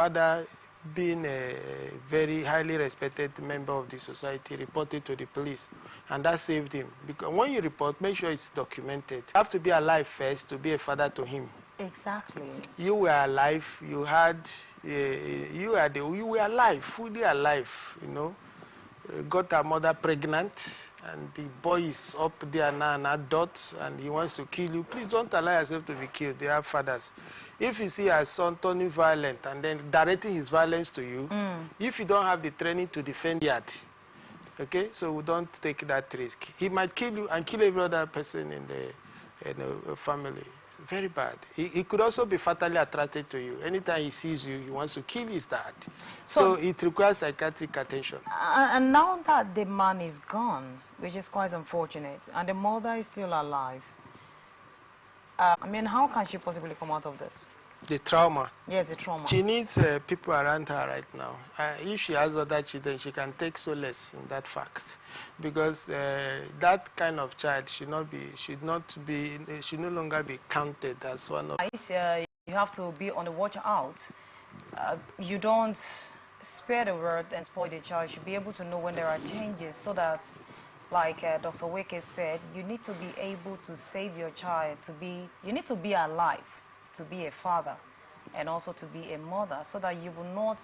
father, being a very highly respected member of the society, reported to the police, and that saved him. Because when you report, make sure it's documented. You have to be alive first to be a father to him. Exactly. You were alive. You had, you were alive, fully alive. You know, got our mother pregnant, and the boy is up there now, an adult, and he wants to kill you. Please don't allow yourself to be killed. They are fathers. If you see your son turning violent and then directing his violence to you, if you don't have the training to defend yard, okay, so we don't take that risk. He might kill you and kill every other person in the family. Very bad. He could also be fatally attracted to you. Anytime he sees you, he wants to kill his dad. So it requires psychiatric attention. And now that the man is gone, which is quite unfortunate, and the mother is still alive, I mean, how can she possibly come out of this? The trauma. Yes, the trauma. She needs people around her right now. If she has other children, she can take solace in that fact, because that kind of child should no longer be counted as one of. You have to be on the watch out. You don't spare the word and spoil the child. You should be able to know when there are changes, so that, like Dr. Weke said, you need to be able to save your child. You need to be alive to be a father, and also to be a mother, so that you will not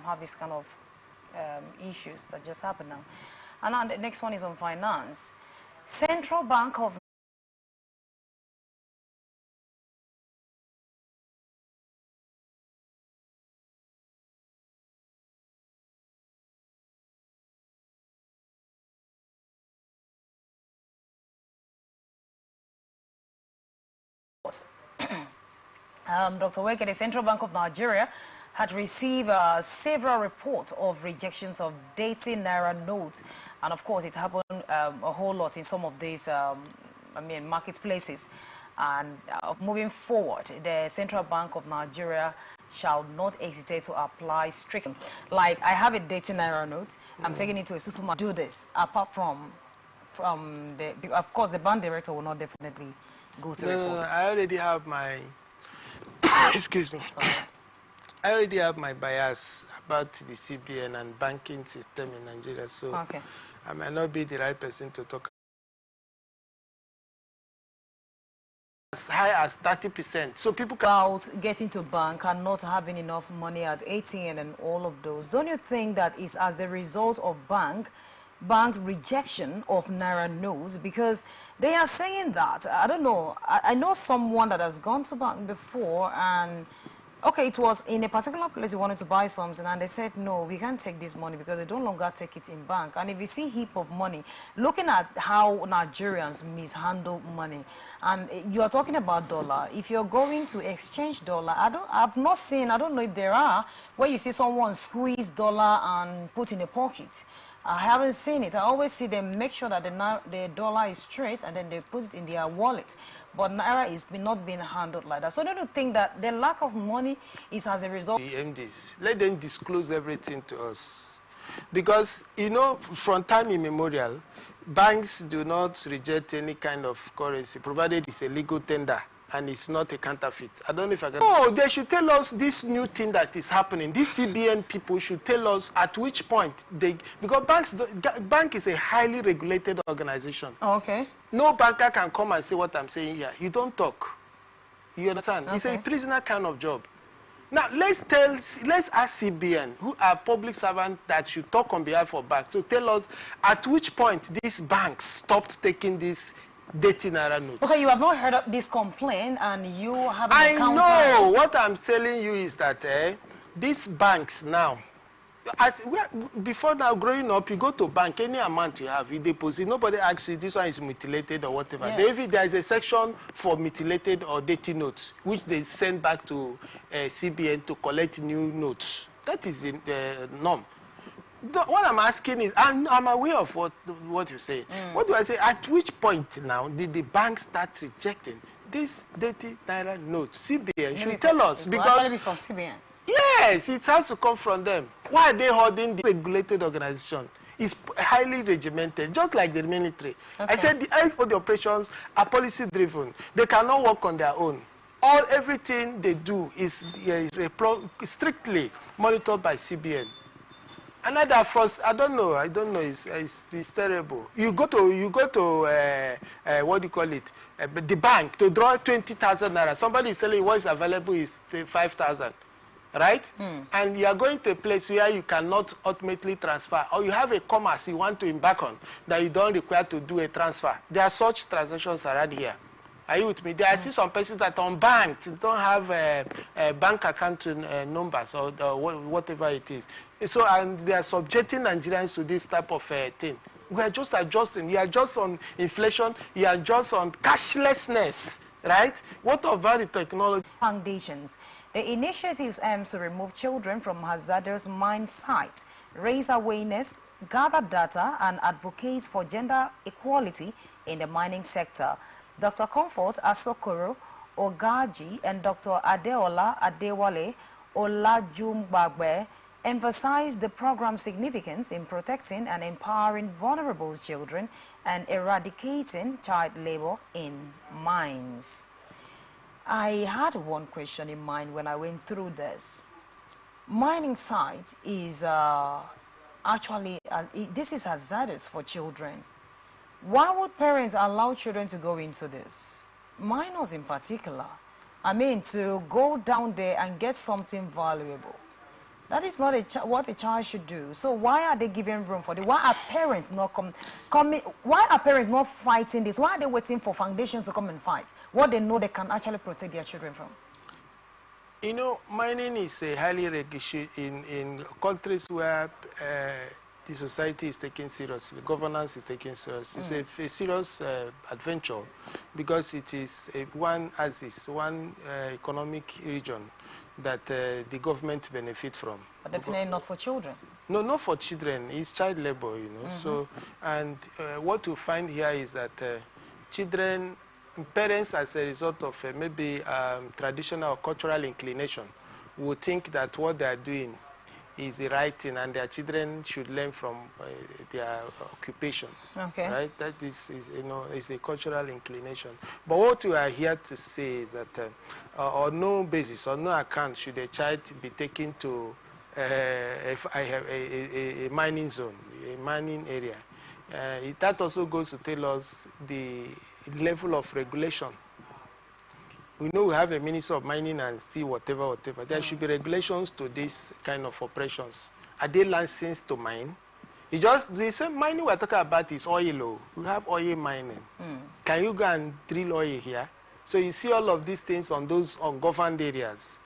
have this kind of issues that just happen now. And now the next one is on finance. Central Bank of Dr. Weke, the Central Bank of Nigeria had received several reports of rejections of dating naira notes, and of course it happened a whole lot in some of these marketplaces. And moving forward, the Central Bank of Nigeria shall not hesitate to apply strictly. Like, I have a dating naira note, I'm taking it to a supermarket. Do this apart from of course the bank director will not definitely go to report. I already have my excuse me. Sorry. I already have my bias about the CBN and banking system in Nigeria, so I might not be the right person to talk. As high as 30%. So people can about getting to bank and not having enough money at ATM and all of those. Don't you think that is as a result of bank rejection of naira notes? Because they are saying that, I don't know, I know someone that has gone to bank before, and okay, it was in a particular place you wanted to buy something, and they said, no, we can't take this money because they don't longer take it in bank. And if you see heap of money, looking at how Nigerians mishandle money, and you are talking about dollar, if you're going to exchange dollar, I've not seen, I don't know if there are, where you see someone squeeze dollar and put in a pocket. I haven't seen it. I always see them make sure that the dollar is straight, and then they put it in their wallet. But naira is not being handled like that. So don't you think that the lack of money is as a result? The MDs, let them disclose everything to us. Because, you know, from time immemorial, banks do not reject any kind of currency, provided it's a legal tender and it's not a counterfeit. I don't know if I can... No, they should tell us this new thing that is happening. These CBN people should tell us at which point they... Because bank is a highly regulated organization. Oh, okay. No banker can come and say what I'm saying here. You don't talk. You understand? Okay. It's a prisoner kind of job. Now, let's ask CBN, who are public servants that should talk on behalf of banks, to tell us at which point these banks stopped taking this dating naira notes. Okay, you have not heard of this complaint, and you haven't encountered... I know. What I'm telling you is that these banks now, before now, growing up, you go to bank, any amount you have, you deposit. Nobody asks you, this one is mutilated or whatever. Yes. There is a section for mutilated or dirty notes, which they send back to CBN to collect new notes. That is the norm. What I'm asking is, I'm aware of what you say. What do I say? At which point now did the bank start rejecting this dirty naira notes? CBN should tell us, because... Maybe from CBN. Yes, it has to come from them. Why are they holding the regulated organization? It's highly regimented, just like the military. Okay. I said the operations are policy-driven. They cannot work on their own. everything they do is strictly monitored by CBN. Another first, I don't know, it's terrible. You go to what do you call it, the bank to draw 20,000 naira. Somebody is telling you what is available is 5,000, right? And you are going to a place where you cannot ultimately transfer, or you have a commerce you want to embark on that you don't require to do a transfer. There are such transactions around here. Are you with me? There are still some places that are unbanked, don't have bank account numbers or whatever it is. So, and they are subjecting Nigerians to this type of thing. We are just adjusting. You are just on inflation. You are just on cashlessness, right? What about the technology? Foundations. The initiatives aims to remove children from hazardous mine sites, raise awareness, gather data, and advocate for gender equality in the mining sector. Dr. Comfort Asokoro Ogaji and Dr. Adeola Adewale Olajumbagbe emphasized the program's significance in protecting and empowering vulnerable children and eradicating child labor in mines. I had one question in mind when I went through this. Mining site is actually, this is hazardous for children. Why would parents allow children to go into this? Minors in particular. I mean, to go down there and get something valuable. That is not what a child should do. So why are they giving room for this? Why are parents not coming? Why are parents not fighting this? Why are they waiting for foundations to come and fight what they know they can actually protect their children from? You know, mining is a highly regulated in countries where the society is taken seriously, the governance is taken seriously. It's a serious adventure because it is one economic region that the government benefit from. But definitely not for children. No, not for children. It's child labor, you know. So, and what you find here is that children, parents, as a result of maybe traditional or cultural inclination, would think that what they are doing is the right thing, and their children should learn from their occupation. Okay. Right? That is you know, is a cultural inclination. But what we are here to say is that on no basis, on no account, should a child be taken to a mining zone, a mining area. That also goes to tell us the level of regulation. We know we have a Ministry of Mining and Steel, whatever. There should be regulations to this kind of operations. Are they licensed to mine? The same mining we're talking about is oil. We have oil mining. Can you go and drill oil here? So you see all of these things on those ungoverned areas.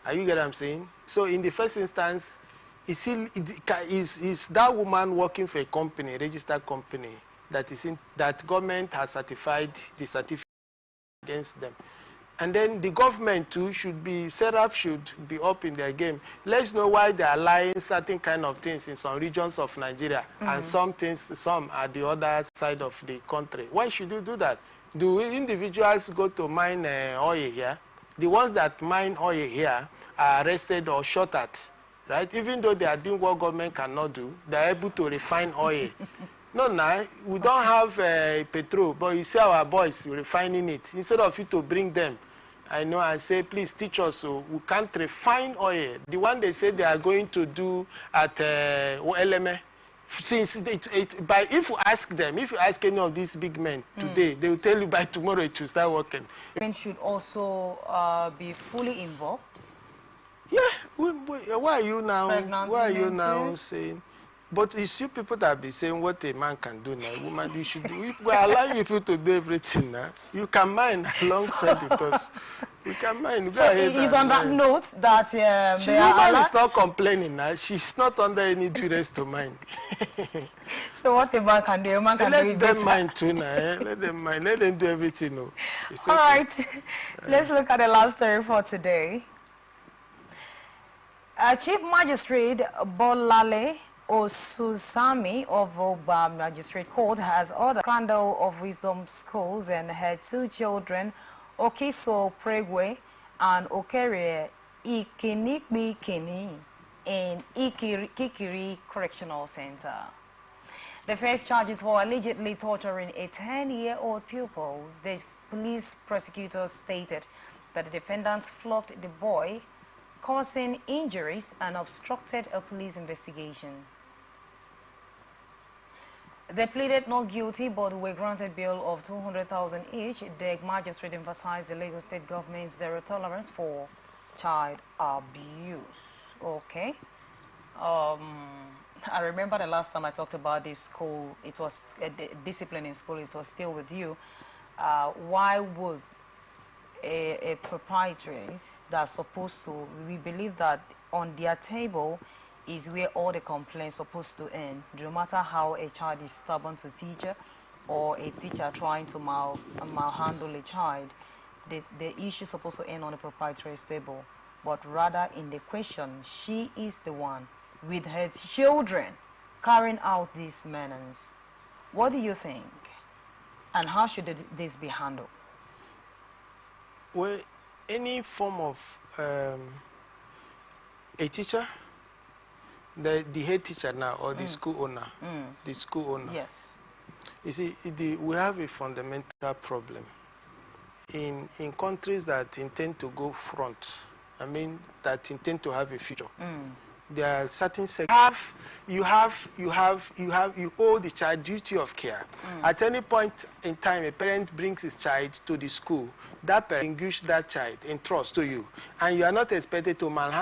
Are you get what I'm saying? So in the first instance, is that woman working for a company, a registered company, that government has certified the certificate against them? And then the government too should be up in their game. Let's know why they are allowing certain kind of things in some regions of Nigeria and some at the other side of the country. Why should you do that? Do individuals go to mine oil here? The ones that mine oil here are arrested or shot at, right? Even though they are doing what government cannot do, they are able to refine oil. No, we don't have petrol, but you see our boys refining it. Instead of you to bring them, I know, and say, please teach us, so we can't refine oil. The one they say they are going to do at LMA, since if you ask them, if you ask any of these big men today, they will tell you by tomorrow it will start working. Men should also be fully involved. Yeah, why are you now saying? But it's you people that be saying what a man can do now. Woman, you should do. We are allowing you people to do everything now. You can mine alongside with us. We can mine. So it is on that note that woman is not complaining now. She's not under any duress to mine. So what a man can do, a man can do it better. Let them mine too now. Let them mine. Let them do everything. No. All right. Let's look at the last story for today. Chief Magistrate Bolale Osusami of Oba Magistrate Court has ordered scandal of Wisdom Schools and her two children, Okiso Pregwe and Okerie Ikinikbi Kini, in Kikiri Correctional Center. The first charge is for allegedly torturing a 10-year-old pupil. The police prosecutors stated that the defendants flogged the boy, causing injuries and obstructed a police investigation. They pleaded not guilty but were granted bail of 200,000 each. The magistrate emphasized the Lagos State government's zero tolerance for child abuse. Okay. I remember the last time I talked about this school, it was discipline in school, it was still with you. Why would a proprietress that's supposed to, we believe that on their table is where all the complaints supposed to end, no matter how a child is stubborn to teacher or a teacher trying to malhandle a child, the issue is supposed to end on the proprietress table. But rather in the question, she is the one with her children carrying out these menace. What do you think? And how should this be handled? Well, any form of a teacher, the head teacher now, or the school owner, Yes. You see, we have a fundamental problem in countries that intend to go front. I mean, that intend to have a future. There are certain sectors you owe the child duty of care. At any point in time, a parent brings his child to the school. That parent relinquishes that child in trust to you, and you are not expected to manhandle